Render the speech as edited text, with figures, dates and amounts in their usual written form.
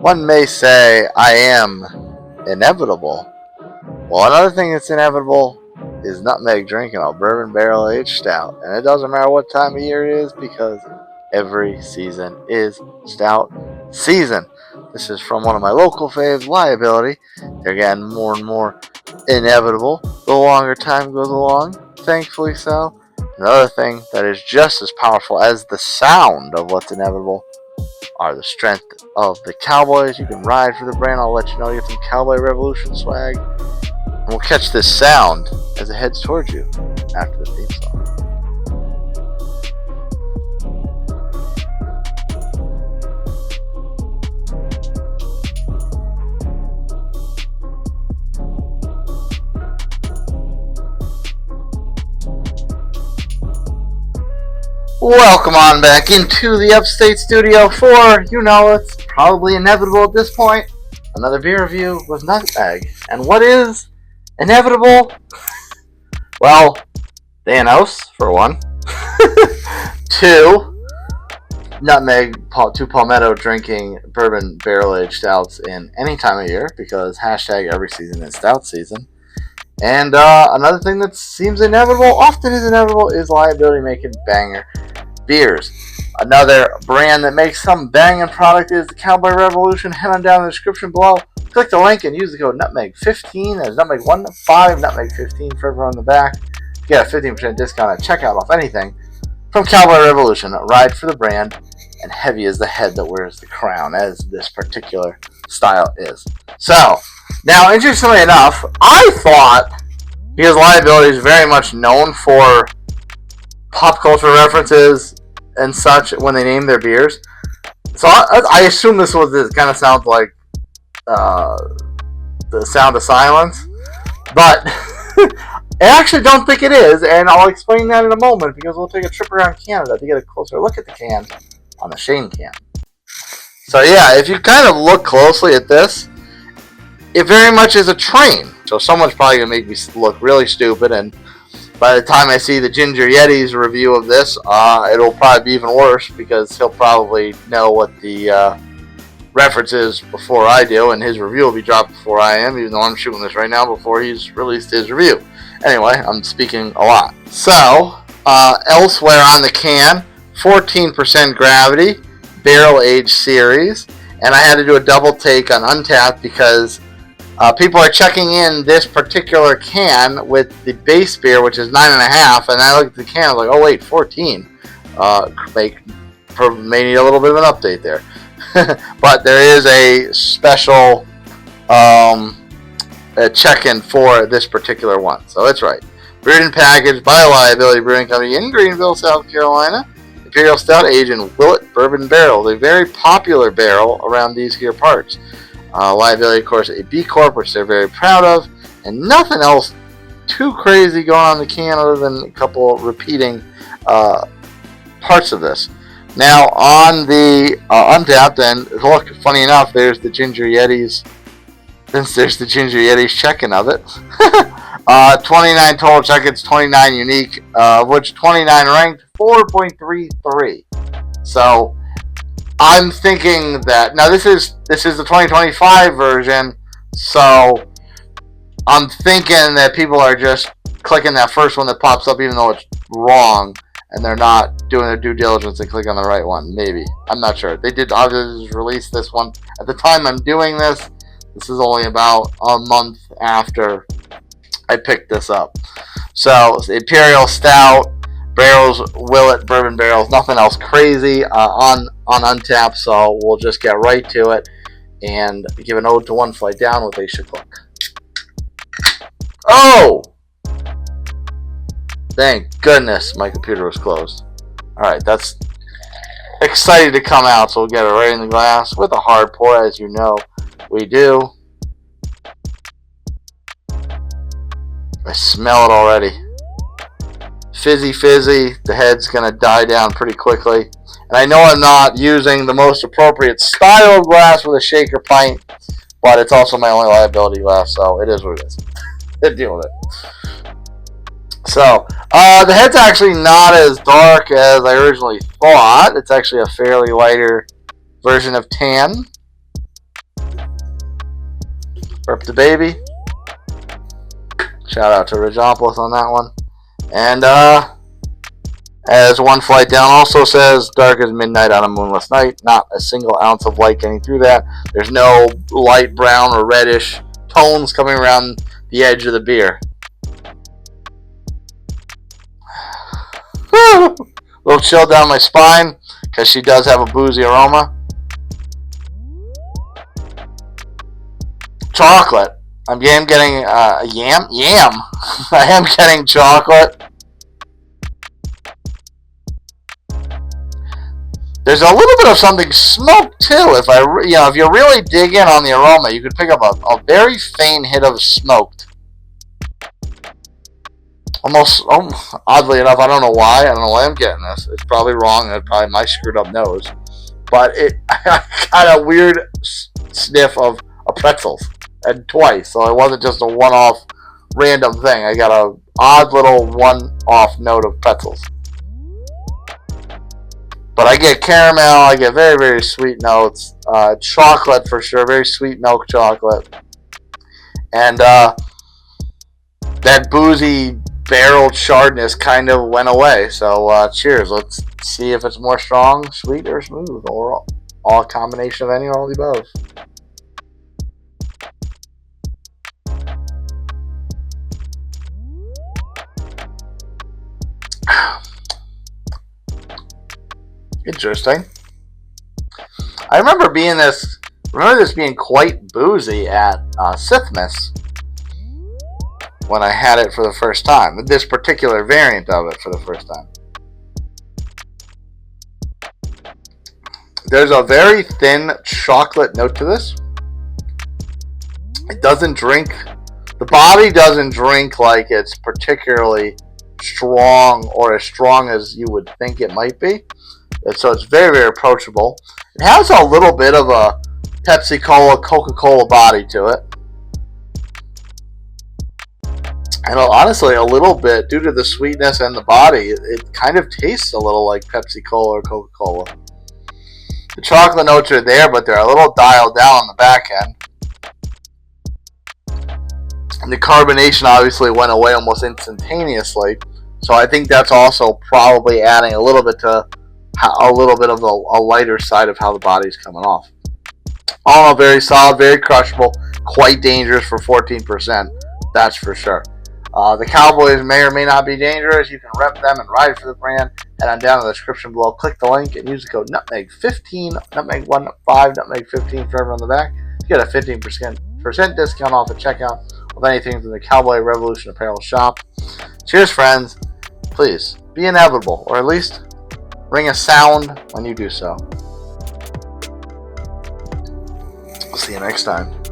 One may say I am inevitable. Well, another thing that's inevitable is nutmeg drinking a bourbon barrel aged stout. And it doesn't matter what time of year it is because every season is stout season. This is from one of my local faves, Liability. They're getting more and more inevitable the longer time goes along, thankfully so. Another thing that is just as powerful as the sound of what's inevitable are the strength of the Cowboys. You can ride for the brand. I'll let you know you get some Cowboy Revolution swag. And we'll catch this sound as it heads towards you after the theme song. Welcome on back into the Upstate Studio for, it's probably inevitable at this point, another beer review with nutmeg. And what is inevitable? Well, Thanos, for one. Two, nutmeg, two palmetto drinking bourbon barrel-aged stouts in any time of year because hashtag every season is stout season. And another thing that seems inevitable, often is inevitable, is Liability making banger beers. Another brand that makes some banging product is the Cowboy Revolution. Head on down in the description below. Click the link and use the code NUTMEG15. That's NUTMEG15, NUTMEG15 for everyone in the back. Get a 15% discount at checkout off anything from Cowboy Revolution. Ride for the brand, and heavy is the head that wears the crown, as this particular style is. So, now, interestingly enough, I thought, because Liability is very much known for pop culture references and such when they name their beers, so I assume this kind of sounds like the Sound of Silence, but I actually don't think it is, and I'll explain that in a moment because we'll take a trip around Canada to get a closer look at the can on the Shane can. So yeah, if you kind of look closely at this, it very much is a train. So someone's probably going to make me look really stupid, and by the time I see the Ginger Yeti's review of this, it'll probably be even worse because he'll probably know what the reference is before I do, and his review will be dropped before I am, even though I'm shooting this right now before he's released his review. Anyway, I'm speaking a lot. So, elsewhere on the can, 14% gravity, barrel-aged series, and I had to do a double take on Untapped because people are checking in this particular can with the base beer, which is 9.5, and I looked at the can, I was like, oh wait, 14. May need a little bit of an update there. But there is a special check-in for this particular one, so it's right. Brewed and packaged by Liability Brewing Company in Greenville, South Carolina. Imperial Stout aged in Willett Bourbon barrels, a very popular barrel around these here parts. Liability, of course, a B Corp, which they're very proud of, and nothing else too crazy going on in the can other than a couple repeating parts of this. Now, on the Untapped, and look, funny enough, there's the Ginger Yeti's. Since there's the Ginger Yeti's check-in of it. 29 total check-ins, 29 unique, of which 29 ranked 4.33. So, I'm thinking that now this is the 2025 version, so I'm thinking that people are just clicking that first one that pops up even though it's wrong, and they're not doing their due diligence and click on the right one. Maybe, I'm not sure. They did obviously release this one at the time I'm doing this. This is only about a month after I picked this up. So Imperial Stout barrels, Willett bourbon barrels, nothing else crazy on Untapped, so we'll just get right to it and give an ode to One Flight Down with a shakluk. Oh! Thank goodness my computer was closed. Alright, that's excited to come out, so we'll get it right in the glass with a hard pour, as you know we do. I smell it already. Fizzy, the head's going to die down pretty quickly. And I know I'm not using the most appropriate style of glass with a shaker pint, but it's also my only Liability glass, so it is what it is. Deal with it. So, the head's actually not as dark as I originally thought. It's actually a fairly lighter version of tan. Burp the Baby. Shout out to Rajopolis on that one. And as One Flight Down also says, dark as midnight on a moonless night. Not a single ounce of light getting through that. There's no light brown or reddish tones coming around the edge of the beer. A little chill down my spine because she does have a boozy aroma. Chocolate. I'm getting yam. I am getting chocolate. There's a little bit of something smoked too. If you really dig in on the aroma, you could pick up a very faint hit of smoked. Almost, oddly enough, I don't know why. I don't know why I'm getting this. It's probably wrong. It's probably my screwed up nose. But I got a weird sniff of pretzels. And twice. So it wasn't just a one-off random thing. I got a odd little one-off note of pretzels. But I get caramel. I get very, very sweet notes. Chocolate for sure. Very sweet milk chocolate. And that boozy barrel charredness kind of went away. So cheers. Let's see if it's more strong, sweet, or smooth, or all a combination of any or all the above. Interesting. I remember this being quite boozy at Sithmas when I had it for the first time. This particular variant of it for the first time. There's a very thin chocolate note to this. It doesn't drink. The body doesn't drink like it's particularly strong or as strong as you would think it might be. And so it's very, very approachable. It has a little bit of a Pepsi Cola, Coca-Cola body to it. And honestly, a little bit, due to the sweetness and the body, it kind of tastes a little like Pepsi Cola or Coca-Cola. The chocolate notes are there, but they're a little dialed down on the back end. And the carbonation obviously went away almost instantaneously. So I think that's also probably adding a little bit of a lighter side of how the body's coming off. All in all, very solid, very crushable, quite dangerous for 14%. That's for sure. The Cowboys may or may not be dangerous. You can rep them and ride for the brand. Head on down in the description below. Click the link and use the code NUTMEG15, NUTMEG15, NUTMEG15 for everyone on the back. You get a 15% discount off at checkout with anything from the Cowboy Revolution Apparel shop. Cheers, friends. Please be inevitable, or at least ring a sound when you do so. I'll see you next time.